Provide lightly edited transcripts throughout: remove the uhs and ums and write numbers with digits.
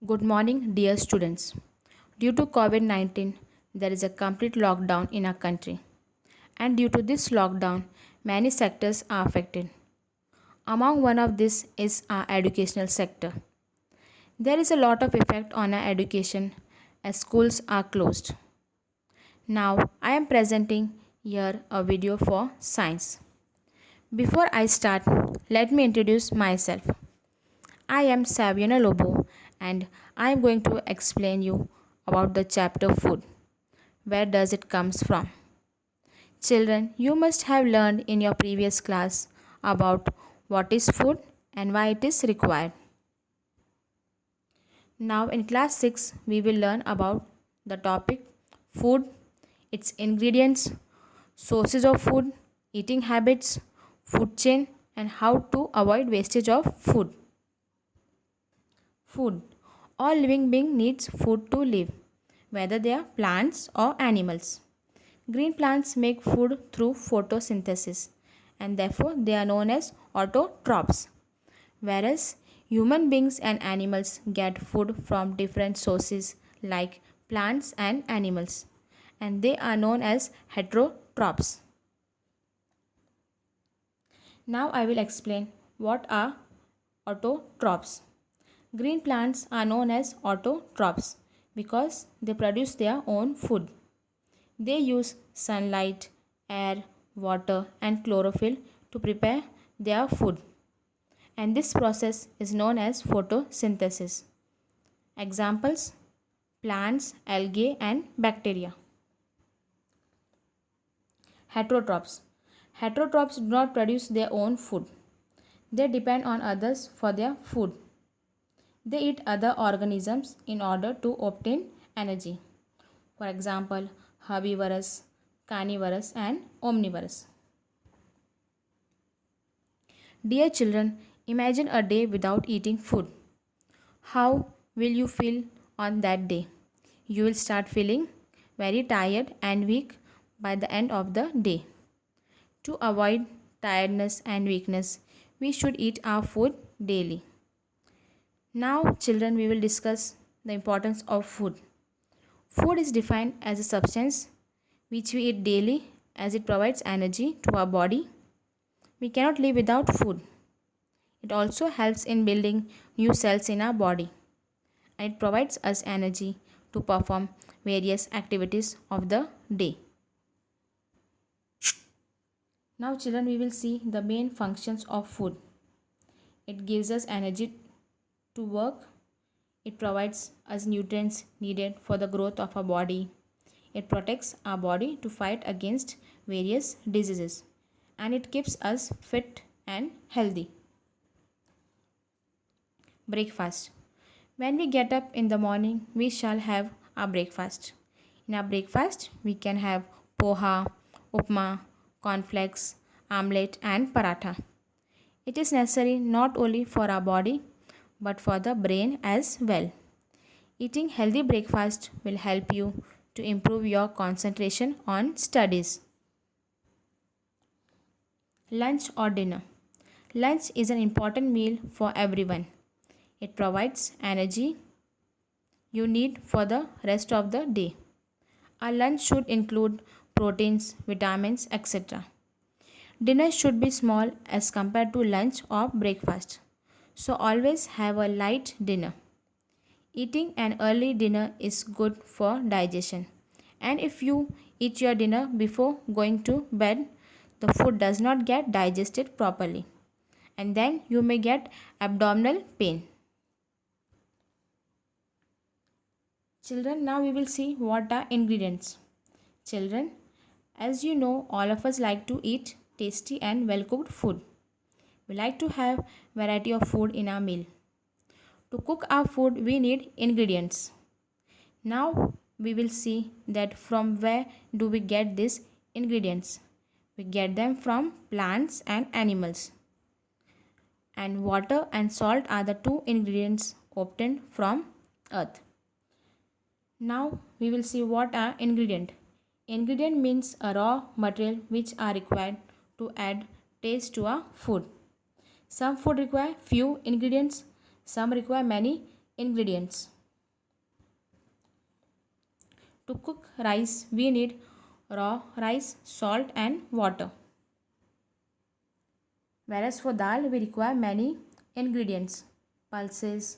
Good morning, dear students. Due to COVID 19, there is a complete lockdown in our country. And due to this lockdown, many sectors are affected. Among one of these is our educational sector. There is a lot of effect on our education as schools are closed. Now, I am presenting here a video for science. Before I start, let me introduce myself. I am Saviana Lobo and I am going to explain you about the chapter food. Where does it comes from? Children, you must have learned in your previous class about what is food and why it is required. Now in class 6 we will learn about the topic food, its ingredients, sources of food, eating habits, food chain and how to avoid wastage of food. Food. All living being needs food to live, whether they are plants or animals. Green plants make food through photosynthesis and therefore they are known as autotrophs, whereas human beings and animals get food from different sources like plants and animals and they are known as heterotrophs. Now I will explain what are autotrophs. Green plants are known as autotrophs because they produce their own food. They use sunlight, air, water, and chlorophyll to prepare their food. And this process is known as photosynthesis. Examples: plants, algae, and bacteria. Heterotrophs. Heterotrophs do not produce their own food. They depend on others for their food. They eat other organisms in order to obtain energy. For example, herbivorous, carnivorous, and omnivorous. Dear children, imagine a day without eating food. How will you feel on that day? You will start feeling very tired and weak by the end of the day. To avoid tiredness and weakness, we should eat our food daily. Now, children, we will discuss the importance of food. Food is defined as a substance which we eat daily as it provides energy to our body. We cannot live without food. It also helps in building new cells in our body and it provides us energy to perform various activities of the day. Now, children, we will see the main functions of food. It gives us energy to work. It provides us nutrients needed for the growth of our body. It protects our body to fight against various diseases. And it keeps us fit and healthy. Breakfast. When we get up in the morning, we shall have our breakfast. In our breakfast, we can have poha, upma, cornflakes, omelette, and paratha. It is necessary not only for our body but for the brain as well. Eating healthy breakfast will help you to improve your concentration on studies. Lunch or dinner. Lunch is an important meal for everyone. It provides energy you need for the rest of the day. Our lunch should include proteins, vitamins, etc. Dinner should be small as compared to lunch or breakfast. So always have a light dinner. Eating an early dinner is good for digestion. And if you eat your dinner before going to bed, the food does not get digested properly. And then you may get abdominal pain. Children, now we will see what are ingredients. Children, as you know, all of us like to eat tasty and well cooked food. We like to have variety of food in our meal. To cook our food, we need ingredients. Now we will see that from where do we get these ingredients. We get them from plants and animals. And water and salt are the two ingredients obtained from earth. Now we will see what are ingredient. Ingredient means a raw material which are required to add taste to our food. Some food require few ingredients, some require many Ingredients. To cook rice, we need raw rice, salt, and water. Whereas for dal, we require many ingredients: pulses,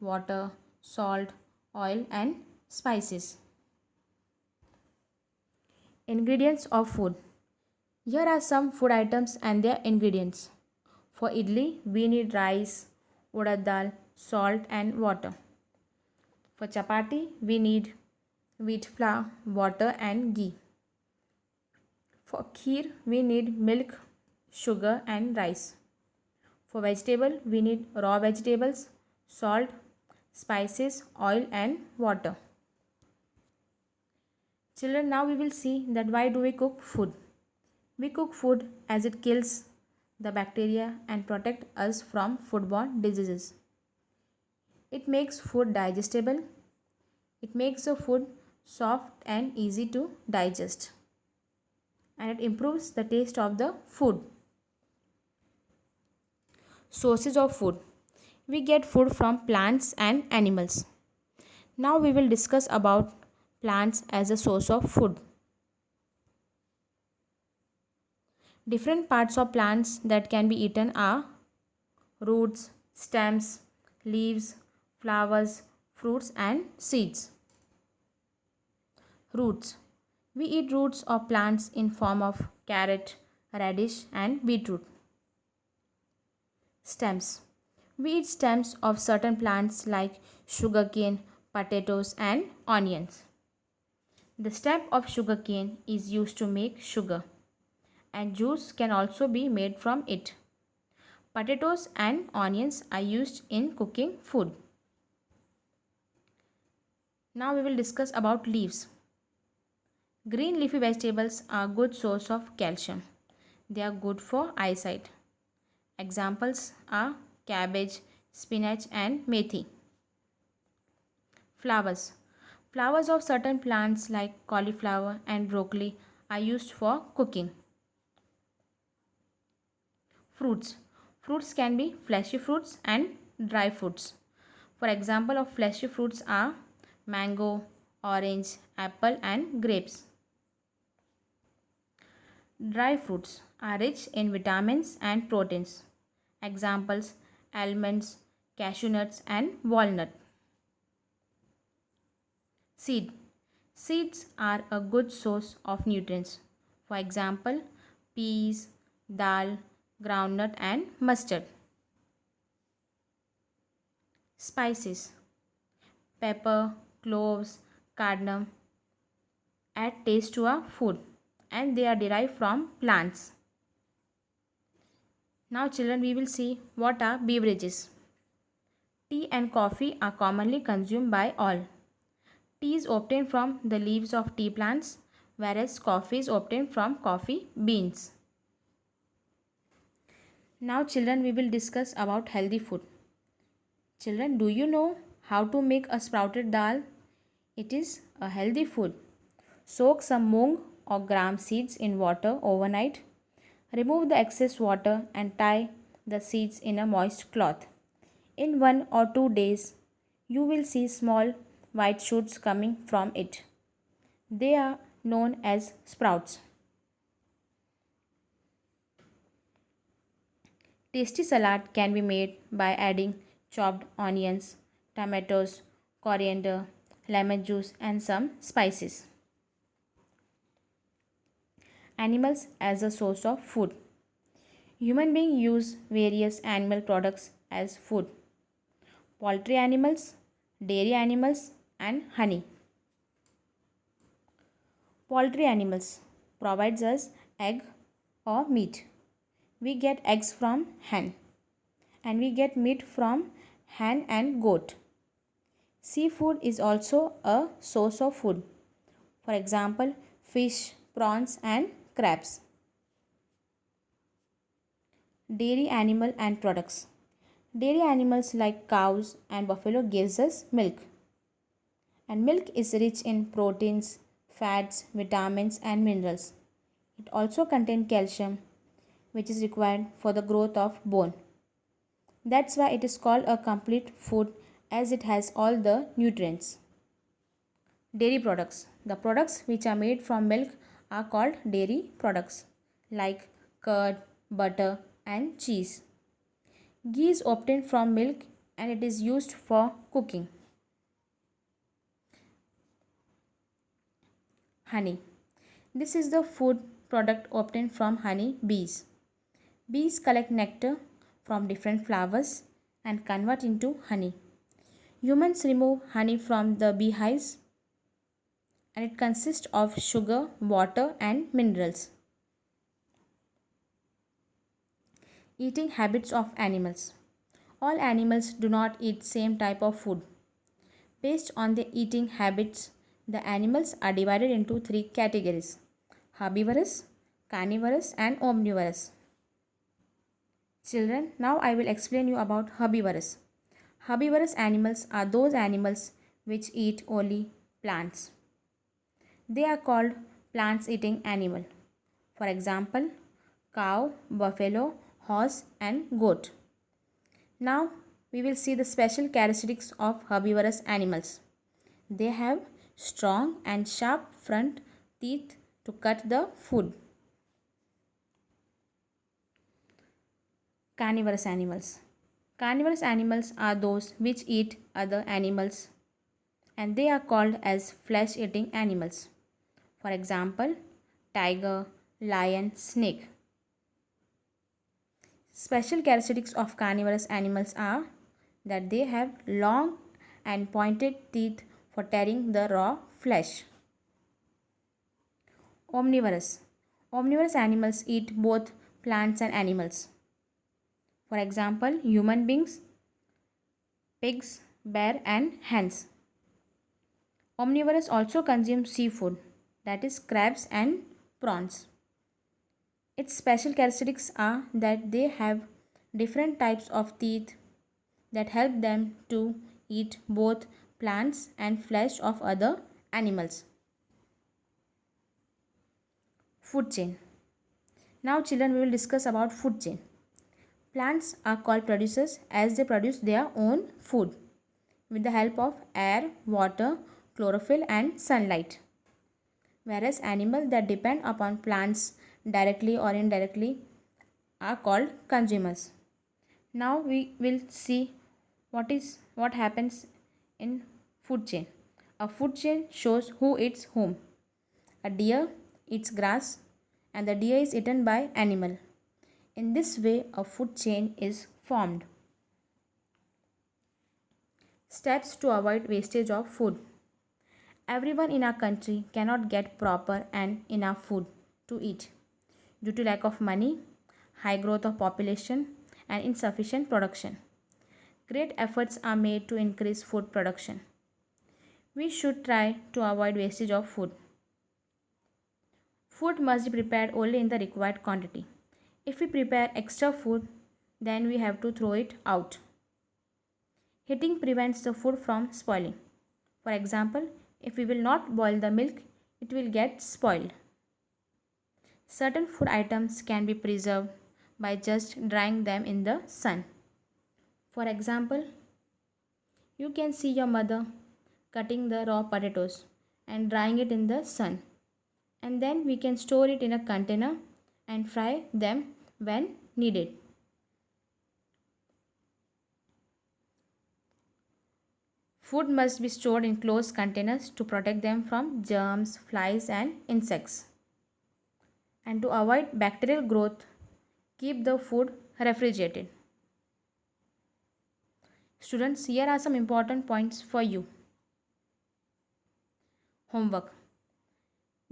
water, salt, oil, and spices. Ingredients of food. Here are some food items and their ingredients. For idli, we need rice, urad dal, salt, and water. For chapati, we need wheat flour, water, and ghee. For kheer, we need milk, sugar, and rice. For vegetable, we need raw vegetables, salt, spices, oil, and water. Children, now we will see that why do we cook food. We cook food as it kills the bacteria and protect us from foodborne diseases. It makes food digestible. It makes the food soft and easy to digest. And it improves the taste of the food. Sources of food. We get food from plants and animals. Now we will discuss about plants as a source of food. Different parts of plants that can be eaten are roots, stems, leaves, flowers, fruits, and seeds. Roots. We eat roots of plants in form of carrot, radish, and beetroot. Stems. We eat stems of certain plants like sugarcane, potatoes, and onions. The stem of sugarcane is used to make sugar, and juice can also be made from it. Potatoes and onions are used in cooking food. Now we will discuss about leaves. Green leafy vegetables are a good source of calcium. They are good for eyesight. Examples are cabbage, spinach, and methi. Flowers. Flowers of certain plants like cauliflower and broccoli are used for cooking. Fruits. Fruits can be fleshy fruits and dry fruits. For example of fleshy fruits are mango, orange, apple, and grapes. Dry fruits are rich in vitamins and proteins. Examples almonds, cashew nuts, and walnut. Seed. Seeds are a good source of nutrients. For example, peas, dal, groundnut, and mustard. Spices. Pepper, cloves, cardamom add taste to our food, and they are derived from plants. Now children, we will see what are beverages. Tea and coffee are commonly consumed by all. Tea is obtained from the leaves of tea plants, whereas coffee is obtained from coffee beans. Now children, we will discuss about healthy food. Children, do you know how to make a sprouted dal? It is a healthy food. Soak some mung or gram seeds in water overnight. Remove the excess water and tie the seeds in a moist cloth. In 1 or 2 days, you will see small white shoots coming from it. They are known as sprouts. Tasty salad can be made by adding chopped onions, tomatoes, coriander, lemon juice, and some spices. Animals as a source of food. Human beings use various animal products as food. Poultry animals, dairy animals, and honey. Poultry animals provides us egg or meat. We get eggs from hen, and we get meat from hen and goat. Seafood is also a source of food. For example, fish, prawns, and crabs. Dairy animal and products. Dairy animals like cows and buffalo gives us milk. And milk is rich in proteins, fats, vitamins, and minerals. It also contains calcium, which is required for the growth of bone. That's why it is called a complete food as it has all the nutrients. Dairy products. The products which are made from milk are called dairy products like curd, butter, and cheese. Ghee is obtained from milk and it is used for cooking. Honey. This is the food product obtained from honey bees. Bees collect nectar from different flowers and convert into honey. Humans remove honey from the beehives and it consists of sugar, water, and minerals. Eating habits of animals. All animals do not eat same type of food. Based on their eating habits, the animals are divided into three categories: herbivorous, carnivorous, and omnivorous. Children, now I will explain you about herbivorous. Herbivorous animals are those animals which eat only plants. They are called plants eating animal. For example, cow, buffalo, horse, and goat. Now we will see the special characteristics of herbivorous animals. They have strong and sharp front teeth to cut the food. Carnivorous animals. Carnivorous animals are those which eat other animals and they are called as flesh eating animals. For example, tiger, lion, snake. Special characteristics of carnivorous animals are that they have long and pointed teeth for tearing the raw flesh. Omnivorous. Omnivorous animals eat both plants and animals. For example, human beings, pigs, bear, and hens. Omnivorous also consume seafood, that is crabs and prawns. Its special characteristics are that they have different types of teeth that help them to eat both plants and flesh of other animals. Food chain. Now children, we will discuss about food chain. Plants are called producers as they produce their own food with the help of air, water, chlorophyll and sunlight. Whereas animals that depend upon plants directly or indirectly are called consumers. Now we will see what happens in food chain. A food chain shows who eats whom. A deer eats grass and the deer is eaten by animal. In this way a food chain is formed. Steps to avoid wastage of food. Everyone in our country cannot get proper and enough food to eat due to lack of money, high growth of population, and insufficient production. Great efforts are made to increase food production. We should try to avoid wastage of food. Food must be prepared only in the required quantity. If we prepare extra food, then we have to throw it out. Heating prevents the food from spoiling. For example, if we will not boil the milk, it will get spoiled. Certain food items can be preserved by just drying them in the sun. For example, you can see your mother cutting the raw potatoes and drying it in the sun. And then we can store it in a container and fry them when needed. Food must be stored in closed containers to protect them from germs, flies, and insects. And to avoid bacterial growth, keep the food refrigerated. Students, here are some important points for you. Homework.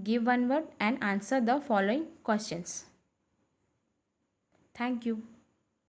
Give one word and answer the following questions. Thank you.